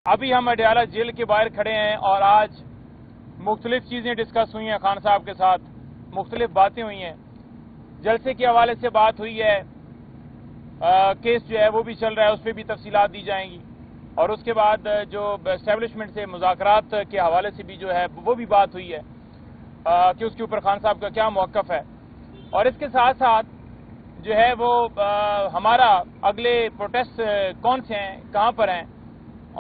ابھی ہم اڈیالہ جیل کے باہر کھڑے ہیں اور آج مختلف چیزیں ڈسکس ہوئی ہیں خان صاحب کے ساتھ، مختلف باتیں ہوئی ہیں، جلسے کے حوالے سے بات ہوئی ہے، کیس جو ہے وہ بھی چل رہا ہے، اس پہ بھی تفصیلات دی جائیں گی، اور اس کے بعد جو اسٹیبلشمنٹ سے مذاکرات کے حوالے سے بھی جو ہے وہ بھی بات ہوئی ہے کہ اس کے اوپر خان صاحب کا کیا موقف ہے، اور اس کے ساتھ ساتھ جو ہے وہ ہمارا اگلے پروٹیسٹ کون سے ہیں، کہاں پر ہیں،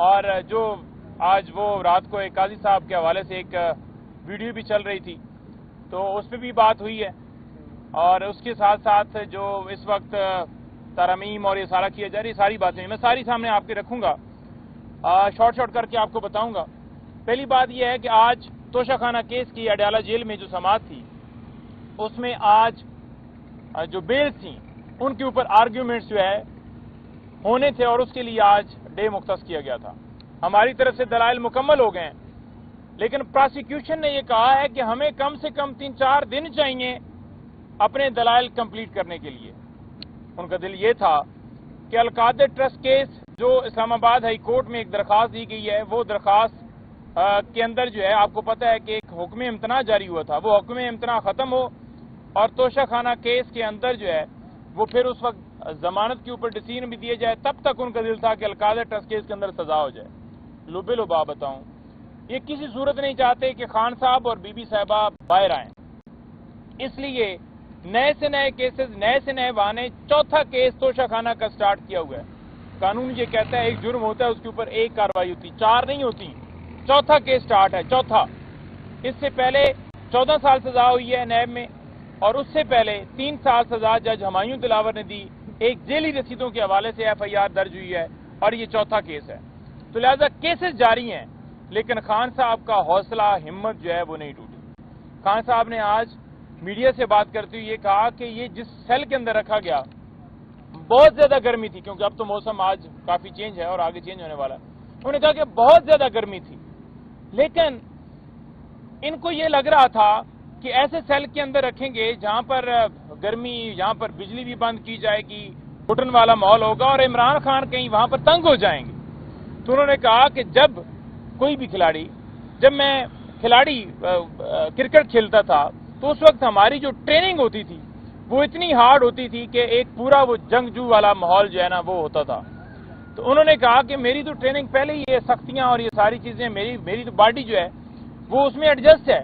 اور جو آج وہ رات کو ایک قاضی صاحب کے حوالے سے ایک ویڈیو بھی چل رہی تھی تو اس پہ بھی بات ہوئی ہے، اور اس کے ساتھ ساتھ جو اس وقت ترمیم اور یہ سارا کیا جا رہی ہے، ساری باتیں میں ساری سامنے آپ کے رکھوں گا، شارٹ کر کے آپ کو بتاؤں گا۔ پہلی بات یہ ہے کہ آج توشہ خانہ کیس کی اڈیالہ جیل میں جو سماعت تھی اس میں آج جو بیل تھیں ان کے اوپر آرگیومنٹس جو ہے ہونے تھے، اور اس کے لیے آج ڈے مختص کیا گیا تھا۔ ہماری طرف سے دلائل مکمل ہو گئے ہیں، لیکن پراسیکیوشن نے یہ کہا ہے کہ ہمیں کم سے کم 3-4 دن چاہیے اپنے دلائل کمپلیٹ کرنے کے لیے۔ ان کا دل یہ تھا کہ القادر ٹرسٹ کیس جو اسلام آباد ہائی کورٹ میں ایک درخواست دی گئی ہے، وہ درخواست کے اندر جو ہے آپ کو پتہ ہے کہ ایک حکم امتناع جاری ہوا تھا، وہ حکم امتناع ختم ہو اور توشہ خانہ کیس کے اندر جو ہے وہ پھر اس وقت ضمانت کے اوپر ڈیسیژن بھی دیے جائے، تب تک ان کا دل تھا کہ القادر ٹرسٹ کیس کے اندر سزا ہو جائے۔ لبے لبا بتاؤں، یہ کسی صورت نہیں چاہتے کہ خان صاحب اور بی بی صاحبہ باہر آئیں، اس لیے نئے سے نئے کیسز، نئے سے نئے بہانے، چوتھا کیس توشہ خانہ کا سٹارٹ کیا ہوا ہے۔ قانون یہ کہتا ہے ایک جرم ہوتا ہے اس کے اوپر ایک کارروائی ہوتی، 4 نہیں ہوتی، چوتھا کیس سٹارٹ ہے، چوتھا۔ اس سے پہلے 14 سال سزا ہوئی ہے نیب میں، اور اس سے پہلے 3 سال سزا جج ہمایوں دلاور نے دی، ایک ذیلی رسیدوں کے حوالے سے FIR درج ہوئی ہے، اور یہ چوتھا کیس ہے۔ تو لہذا کیسز جاری ہیں، لیکن خان صاحب کا حوصلہ، ہمت جو ہے وہ نہیں ٹوٹی۔ خان صاحب نے آج میڈیا سے بات کرتے ہوئے یہ کہا کہ یہ جس سیل کے اندر رکھا گیا بہت زیادہ گرمی تھی، کیونکہ اب تو موسم آج کافی چینج ہے اور آگے چینج ہونے والا ہے۔ انہوں نے کہا کہ بہت زیادہ گرمی تھی، لیکن ان کو یہ لگ رہا تھا کہ ایسے سیل کے اندر رکھیں گے جہاں پر گرمی، جہاں پر بجلی بھی بند کی جائے گی، گھٹن والا ماحول ہوگا، اور عمران خان کہیں وہاں پر تنگ ہو جائیں گے۔ تو انہوں نے کہا کہ جب کوئی بھی کھلاڑی، جب میں کھلاڑی کرکٹ کھیلتا تھا تو اس وقت ہماری جو ٹریننگ ہوتی تھی وہ اتنی ہارڈ ہوتی تھی کہ ایک پورا وہ جنگجو والا ماحول جو ہے نا وہ ہوتا تھا۔ تو انہوں نے کہا کہ میری تو ٹریننگ پہلے ہی یہ سختیاں اور یہ ساری چیزیں، میری تو باڈی جو ہے وہ اس میں ایڈجسٹ ہے،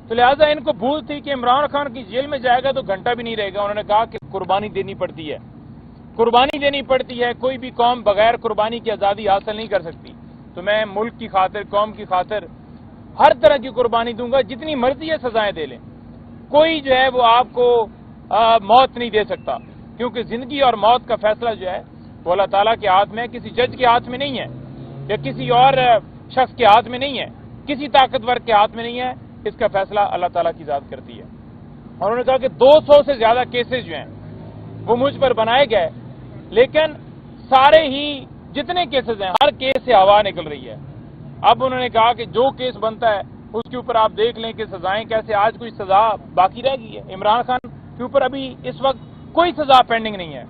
تو لہٰذا ان کو بھول تھی کہ عمران خان کی جیل میں جائے گا تو گھنٹہ بھی نہیں رہے گا۔ انہوں نے کہا کہ قربانی دینی پڑتی ہے، قربانی دینی پڑتی ہے، کوئی بھی قوم بغیر قربانی کی آزادی حاصل نہیں کر سکتی۔ تو میں ملک کی خاطر، قوم کی خاطر ہر طرح کی قربانی دوں گا، جتنی مرضی ہے سزائیں دے لیں، کوئی جو ہے وہ آپ کو موت نہیں دے سکتا، کیونکہ زندگی اور موت کا فیصلہ جو ہے وہ اللہ تعالیٰ کے ہاتھ میں، کسی جج کے ہاتھ میں نہیں ہے، یا کسی اور شخص کے ہاتھ میں نہیں ہے، کسی طاقتور کے ہاتھ میں نہیں ہے، اس کا فیصلہ اللہ تعالیٰ کی ذات کرتی ہے۔ اور انہوں نے کہا کہ 200 سے زیادہ کیسز جو ہیں وہ مجھ پر بنائے گئے، لیکن سارے ہی جتنے کیسز ہیں ہر کیس سے ہوا نکل رہی ہے۔ اب انہوں نے کہا کہ جو کیس بنتا ہے اس کے اوپر آپ دیکھ لیں کہ سزائیں کیسے، آج کوئی سزا باقی رہ گئی ہے، عمران خان کے اوپر ابھی اس وقت کوئی سزا پینڈنگ نہیں ہے۔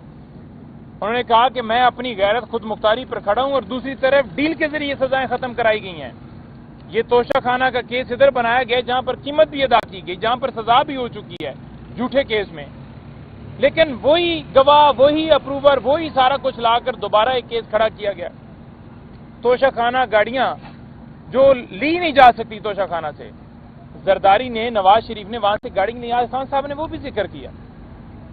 انہوں نے کہا کہ میں اپنی غیرت، خود مختاری پر کھڑا ہوں، اور دوسری طرف ڈیل کے ذریعے سزائیں ختم کرائی گئی ہیں۔ یہ توشہ خانہ کا کیس ادھر بنایا گیا جہاں پر قیمت بھی ادا کی گئی، جہاں پر سزا بھی ہو چکی ہے جھوٹے کیس میں، لیکن وہی گواہ، وہی اپروور، وہی سارا کچھ لا کر دوبارہ ایک کیس کھڑا کیا گیا۔ توشہ خانہ گاڑیاں جو لی نہیں جا سکتی توشہ خانہ سے، زرداری نے، نواز شریف نے وہاں سے گاڑی نہیں، آج خان صاحب نے وہ بھی ذکر کیا،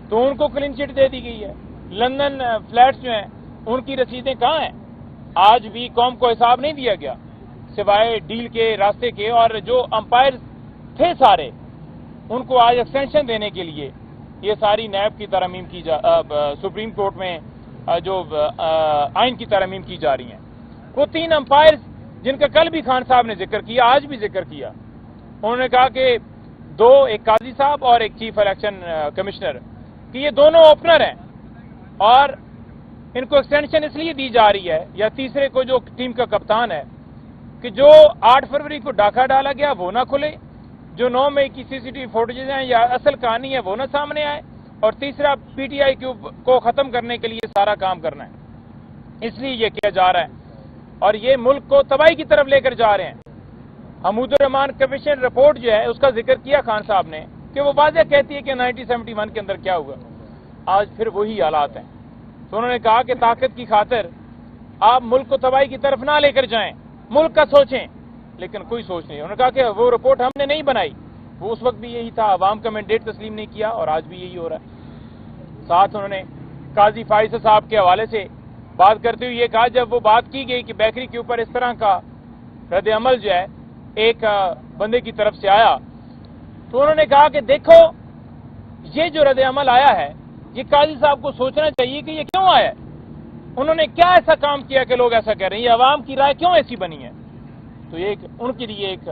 تو ان کو کلین چٹ دے دی گئی ہے۔ لندن فلیٹس جو ہیں ان کی رسیدیں کہاں ہیں؟ آج بھی قوم کو حساب نہیں دیا گیا سوائے ڈیل کے راستے کے، اور جو امپائر تھے سارے ان کو آج ایکسٹینشن دینے کے لیے یہ ساری نیب کی ترامیم کی سپریم کورٹ میں جو آئین کی ترامیم کی جا رہی ہیں، وہ 3 امپائرز جن کا کل بھی خان صاحب نے ذکر کیا، آج بھی ذکر کیا، انہوں نے کہا کہ 2، ایک قاضی صاحب اور ایک چیف الیکشن کمشنر، کہ یہ دونوں اوپنر ہیں اور ان کو ایکسٹینشن اس لیے دی جا رہی ہے، یا تیسرے کو جو ٹیم کا کپتان ہے، کہ جو 8 فروری کو ڈاکہ ڈالا گیا وہ نہ کھلے، جو 9 مئی کی CCTV فوٹیجز ہیں یا اصل کہانی ہے وہ نہ سامنے آئے، اور تیسرا PTI کو ختم کرنے کے لیے سارا کام کرنا ہے، اس لیے یہ کیا جا رہا ہے۔ اور یہ ملک کو تباہی کی طرف لے کر جا رہے ہیں۔ حمود الرحمان کمیشن رپورٹ جو ہے اس کا ذکر کیا خان صاحب نے کہ وہ واضح کہتی ہے کہ 1971 کے اندر کیا ہوا، آج پھر وہی حالات ہیں۔ تو انہوں نے کہا کہ طاقت کی خاطر آپ ملک کو تباہی کی طرف نہ لے کر جائیں، ملک کا سوچیں، لیکن کوئی سوچ نہیں۔ انہوں نے کہا کہ وہ رپورٹ ہم نے نہیں بنائی، وہ اس وقت بھی یہی تھا، عوام کا مینڈیٹ تسلیم نہیں کیا اور آج بھی یہی ہو رہا ہے۔ ساتھ انہوں نے قاضی فائز صاحب کے حوالے سے بات کرتے ہوئے یہ کہا، جب وہ بات کی گئی کہ بیکری کے اوپر اس طرح کا رد عمل جو ہے ایک بندے کی طرف سے آیا، تو انہوں نے کہا کہ دیکھو یہ جو رد عمل آیا ہے یہ قاضی صاحب کو سوچنا چاہیے کہ یہ کیوں آیا ہے، انہوں نے کیا ایسا کام کیا کہ لوگ ایسا کہہ رہے ہیں، یہ عوام کی رائے کیوں ایسی بنی ہے۔ تو یہ ان کے لیے ایک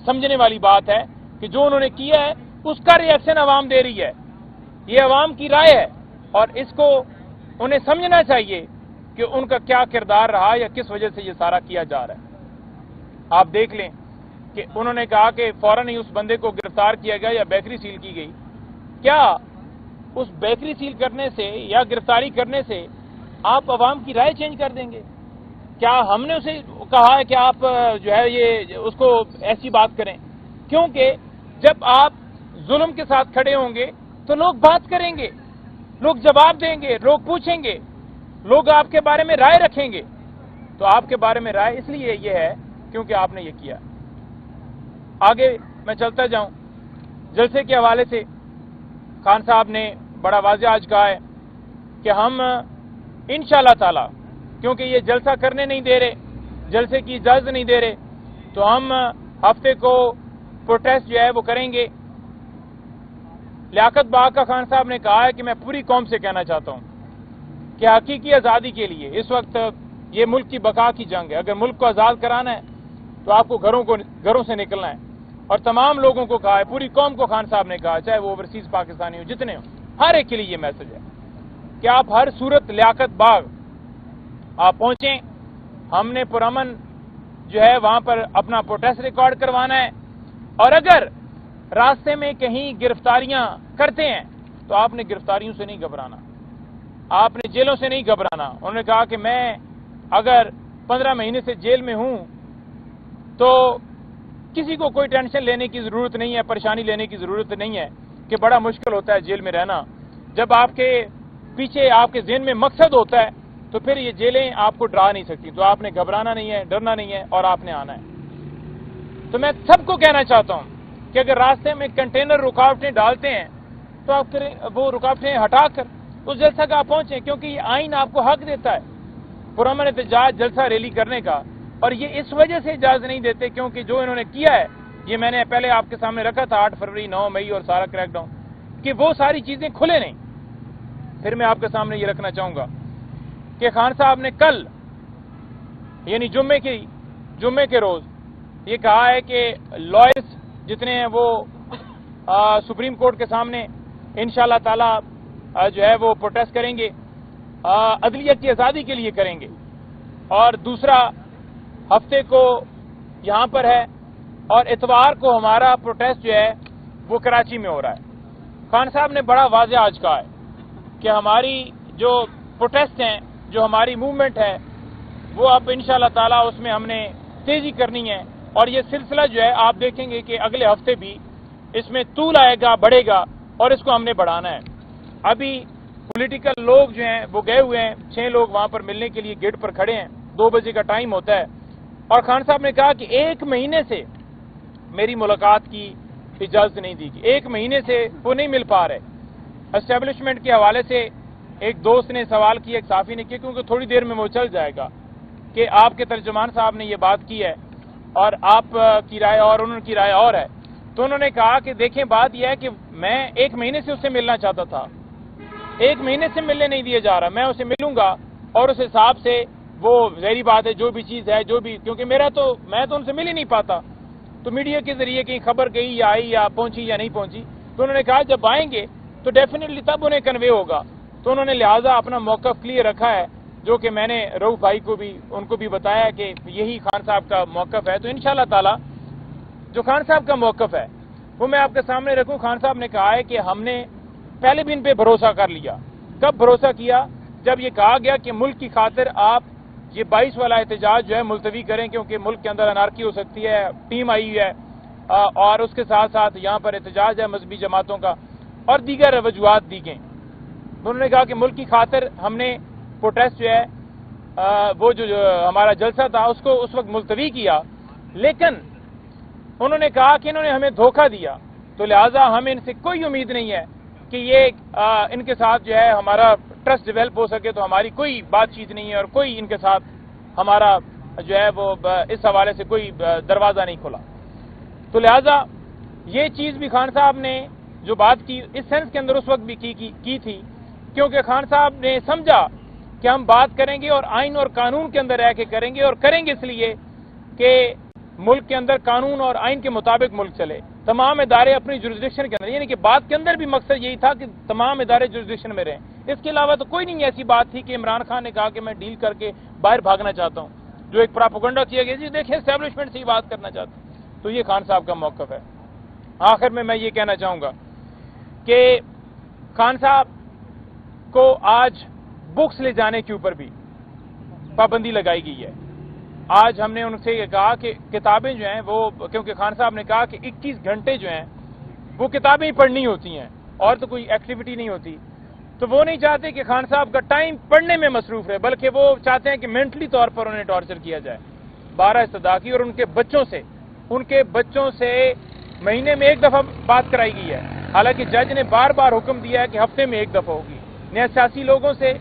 سمجھنے والی بات ہے کہ جو انہوں نے کیا ہے اس کا ری ایکشن عوام دے رہی ہے، یہ عوام کی رائے ہے اور اس کو انہیں سمجھنا چاہیے کہ ان کا کیا کردار رہا یا کس وجہ سے یہ سارا کیا جا رہا ہے۔ آپ دیکھ لیں کہ انہوں نے کہا کہ فوراً ہی اس بندے کو گرفتار کیا گیا یا بیکری سیل کی گئی، کیا اس بیکری سیل کرنے سے یا گرفتاری کرنے سے آپ عوام کی رائے چینج کر دیں گے؟ کیا ہم نے اسے کہا ہے کہ آپ جو ہے یہ اس کو ایسی بات کریں؟ کیونکہ جب آپ ظلم کے ساتھ کھڑے ہوں گے تو لوگ بات کریں گے، لوگ جواب دیں گے، لوگ پوچھیں گے، لوگ آپ کے بارے میں رائے رکھیں گے۔ تو آپ کے بارے میں رائے اس لیے یہ ہے کیونکہ آپ نے یہ کیا۔ آگے میں چلتا جاؤں، جلسے کے حوالے سے خان صاحب نے بڑا واضح آج کہا ہے کہ ہم انشاءاللہ تعالی، کیونکہ یہ جلسہ کرنے نہیں دے رہے، جلسے کی اجازت نہیں دے رہے، تو ہم ہفتے کو پروٹیسٹ جو ہے وہ کریں گے۔ لیاقت باغ کا خان صاحب نے کہا ہے کہ میں پوری قوم سے کہنا چاہتا ہوں کہ حقیقی آزادی کے لیے اس وقت یہ ملک کی بقا کی جنگ ہے، اگر ملک کو آزاد کرانا ہے تو آپ کو گھروں سے نکلنا ہے۔ اور تمام لوگوں کو کہا ہے، پوری قوم کو خان صاحب نے کہا، چاہے وہ اوورسیز پاکستانی ہو، جتنے ہوں، ہر ایک کے لیے یہ میسج ہے کہ آپ ہر صورت لیاقت باغ آپ پہنچیں۔ ہم نے پرامن جو ہے وہاں پر اپنا پروٹیسٹ ریکارڈ کروانا ہے، اور اگر راستے میں کہیں گرفتاریاں کرتے ہیں تو آپ نے گرفتاریوں سے نہیں گھبرانا، آپ نے جیلوں سے نہیں گھبرانا۔ انہوں نے کہا کہ میں اگر 15 مہینے سے جیل میں ہوں تو کسی کو کوئی ٹینشن لینے کی ضرورت نہیں ہے، پریشانی لینے کی ضرورت نہیں ہے کہ بڑا مشکل ہوتا ہے جیل میں رہنا۔ جب آپ کے پیچھے آپ کے ذہن میں مقصد ہوتا ہے تو پھر یہ جیلیں آپ کو ڈرا نہیں سکتی، تو آپ نے گھبرانا نہیں ہے، ڈرنا نہیں ہے، اور آپ نے آنا ہے۔ تو میں سب کو کہنا چاہتا ہوں کہ اگر راستے میں کنٹینر رکاوٹیں ڈالتے ہیں تو آپ وہ رکاوٹیں ہٹا کر اس جلسہ کا آپ پہنچیں، کیونکہ یہ آئین آپ کو حق دیتا ہے پرامن احتجاج جلسہ ریلی کرنے کا، اور یہ اس وجہ سے اجازت نہیں دیتے کیونکہ جو انہوں نے کیا ہے، یہ میں نے پہلے آپ کے سامنے رکھا تھا 8 فروری 9 مئی اور سارا کریک ڈاؤن، کہ وہ ساری چیزیں کھلے نہیں۔ پھر میں آپ کے سامنے یہ رکھنا چاہوں گا کہ خان صاحب نے کل یعنی جمعے کے روز یہ کہا ہے کہ لائرز جتنے ہیں وہ سپریم کورٹ کے سامنے انشاءاللہ تعالی جو ہے وہ پروٹیسٹ کریں گے، عدلیہ کی آزادی کے لیے کریں گے، اور دوسرا ہفتے کو یہاں پر ہے، اور اتوار کو ہمارا پروٹیسٹ جو ہے وہ کراچی میں ہو رہا ہے۔ خان صاحب نے بڑا واضح آج کہا ہے کہ ہماری جو پروٹیسٹ ہیں، جو ہماری موومنٹ ہے، وہ اب انشاءاللہ تعالی اس میں ہم نے تیزی کرنی ہے، اور یہ سلسلہ جو ہے آپ دیکھیں گے کہ اگلے ہفتے بھی اس میں طول آئے گا، بڑھے گا، اور اس کو ہم نے بڑھانا ہے۔ ابھی پولیٹیکل لوگ جو ہیں وہ گئے ہوئے ہیں، 6 لوگ وہاں پر ملنے کے لیے گیٹ پر کھڑے ہیں، 2 بجے کا ٹائم ہوتا ہے، اور خان صاحب نے کہا کہ 1 مہینے سے میری ملاقات کی اجازت نہیں دی گئی، 1 مہینے سے وہ نہیں مل پا رہے۔ اسٹیبلشمنٹ کے حوالے سے ایک دوست نے سوال کیا، ایک صحافی نے کیا، کیونکہ تھوڑی دیر میں وہ چل جائے گا کہ آپ کے ترجمان صاحب نے یہ بات کی ہے اور آپ کی رائے اور انہوں کی رائے اور ہے، تو انہوں نے کہا کہ دیکھیں بات یہ ہے کہ میں 1 مہینے سے اس سے ملنا چاہتا تھا، 1 مہینے سے ملنے نہیں دیا جا رہا، میں اسے ملوں گا اور اس حساب سے وہ ظاہری بات ہے جو بھی چیز ہے، جو بھی، کیونکہ میں تو ان سے مل ہی نہیں پاتا، تو میڈیا کے ذریعے کہیں خبر گئی یا آئی یا پہنچی یا نہیں پہنچی، تو انہوں نے کہا جب آئیں گے تو ڈیفینیٹلی تب انہیں کنوے ہوگا، تو انہوں نے لہٰذا اپنا موقف کلیئر رکھا ہے، جو کہ میں نے رؤوف بھائی کو بھی ان کو بھی بتایا کہ یہی خان صاحب کا موقف ہے۔ تو انشاءاللہ تعالی جو خان صاحب کا موقف ہے وہ میں آپ کے سامنے رکھوں۔ خان صاحب نے کہا ہے کہ ہم نے پہلے بھی ان پہ بھروسہ کر لیا۔ کب بھروسہ کیا؟ جب یہ کہا گیا کہ ملک کی خاطر آپ یہ 22 والا احتجاج جو ہے ملتوی کریں، کیونکہ ملک کے اندر انارکی ہو سکتی ہے، ٹیم آئی ہوئی ہے، اور اس کے ساتھ ساتھ یہاں پر احتجاج ہے مذہبی جماعتوں کا، اور دیگر وجوہات دی گئیں۔ انہوں نے کہا کہ ملک کی خاطر ہم نے پروٹیسٹ جو ہے وہ جو ہمارا جلسہ تھا اس کو اس وقت ملتوی کیا، لیکن انہوں نے کہا کہ انہوں نے ہمیں دھوکہ دیا، تو لہٰذا ہمیں ان سے کوئی امید نہیں ہے کہ یہ ان کے ساتھ جو ہے ہمارا ٹرسٹ ڈیولپ ہو سکے، تو ہماری کوئی بات چیت نہیں ہے اور کوئی ان کے ساتھ ہمارا جو ہے وہ اس حوالے سے کوئی دروازہ نہیں کھلا۔ تو لہٰذا یہ چیز بھی خان صاحب نے جو بات کی اس سینس کے اندر اس وقت بھی کی تھی، کیونکہ خان صاحب نے سمجھا کہ ہم بات کریں گے اور آئین اور قانون کے اندر رہ کے کریں گے، اور کریں گے اس لیے کہ ملک کے اندر قانون اور آئین کے مطابق ملک چلے، تمام ادارے اپنی جورسڈکشن کے اندر، یعنی کہ بات کے اندر بھی مقصد یہی تھا کہ تمام ادارے جورسڈکشن میں رہیں۔ اس کے علاوہ تو کوئی نہیں ایسی بات تھی کہ عمران خان نے کہا کہ میں ڈیل کر کے باہر بھاگنا چاہتا ہوں، جو ایک پراپیگنڈا کیا گیا جی دیکھیں اسٹیبلشمنٹ سے ہی بات کرنا چاہتا ہوں۔ تو یہ خان صاحب کا موقف ہے۔ آخر میں یہ کہنا چاہوں گا کہ خان صاحب کو آج بکس لے جانے کے اوپر بھی پابندی لگائی گئی ہے۔ آج ہم نے ان سے یہ کہا کہ کتابیں جو ہیں وہ، کیونکہ خان صاحب نے کہا کہ 21 گھنٹے جو ہیں وہ کتابیں ہی پڑھنی ہوتی ہیں اور تو کوئی ایکٹیویٹی نہیں ہوتی، تو وہ نہیں چاہتے کہ خان صاحب کا ٹائم پڑھنے میں مصروف رہے، بلکہ وہ چاہتے ہیں کہ مینٹلی طور پر انہیں ٹارچر کیا جائے 12 استدعا کی، اور ان کے بچوں سے مہینے میں ایک دفعہ بات کرائی گئی ہے، حالانکہ جج نے بار بار حکم دیا ہے کہ ہفتے میں ایک دفعہ ہوگی۔ نہ سیاسی لوگوں سے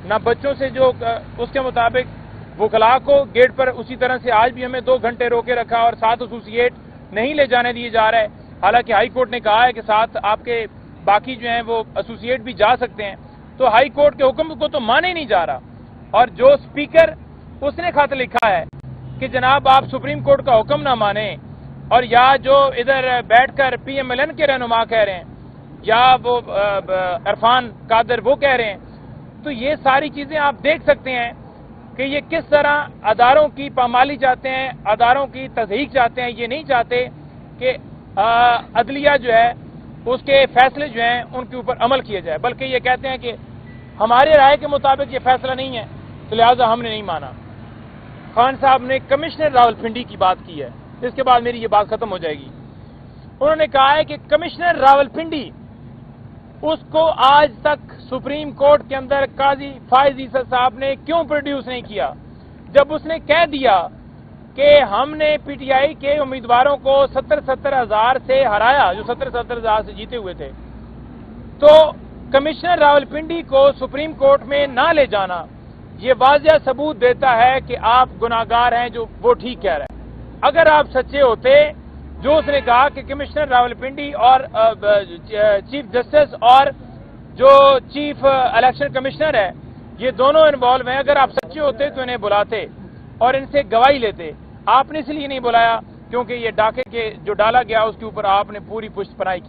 نہ بچوں سے، جو اس کے مطابق وکلاء کو گیٹ پر اسی طرح سے آج بھی ہمیں 2 گھنٹے روکے رکھا، اور 7 ایسوسیٹ نہیں لے جانے دیے جا رہے، حالانکہ ہائی کورٹ نے کہا ہے کہ 7 آپ کے باقی جو ہیں وہ ایسوسیٹ بھی جا سکتے ہیں، تو ہائی کورٹ کے حکم کو تو مانے نہیں جا رہا۔ اور جو اسپیکر اس نے خط لکھا ہے کہ جناب آپ سپریم کورٹ کا حکم نہ مانیں، اور یا جو ادھر بیٹھ کر پی ایم ایل این کے رہنما کہہ رہے ہیں، یا وہ عرفان قادر وہ کہہ رہے ہیں، تو یہ ساری چیزیں آپ دیکھ سکتے ہیں کہ یہ کس طرح اداروں کی پامالی چاہتے ہیں، اداروں کی تضحیک چاہتے ہیں۔ یہ نہیں چاہتے کہ عدلیہ جو ہے اس کے فیصلے جو ہیں ان کے اوپر عمل کیا جائے، بلکہ یہ کہتے ہیں کہ ہمارے رائے کے مطابق یہ فیصلہ نہیں ہے، تو لہٰذا ہم نے نہیں مانا۔ خان صاحب نے کمشنر راولپنڈی کی بات کی ہے، اس کے بعد میری یہ بات ختم ہو جائے گی۔ انہوں نے کہا ہے کہ کمشنر راولپنڈی اس کو آج تک سپریم کورٹ کے اندر قاضی فائز عیسیٰ صاحب نے کیوں پروڈیوس نہیں کیا، جب اس نے کہہ دیا کہ ہم نے پی ٹی آئی کے امیدواروں کو 70 ہزار سے ہرایا، جو 70 ہزار سے جیتے ہوئے تھے، تو کمشنر راولپنڈی کو سپریم کورٹ میں نہ لے جانا یہ واضح ثبوت دیتا ہے کہ آپ گناہگار ہیں، جو وہ ٹھیک کہہ رہے ہیں۔ اگر آپ سچے ہوتے، جو اس نے کہا کہ کمشنر راولپنڈی اور چیف جسٹس اور جو چیف الیکشن کمشنر ہے یہ دونوں انوالو ہیں، اگر آپ سچے ہوتے تو انہیں بلاتے اور ان سے گواہی لیتے۔ آپ نے اس لیے نہیں بلایا کیونکہ یہ ڈاکے کے جو ڈالا گیا اس کے اوپر آپ نے پوری پشت پناہی کی۔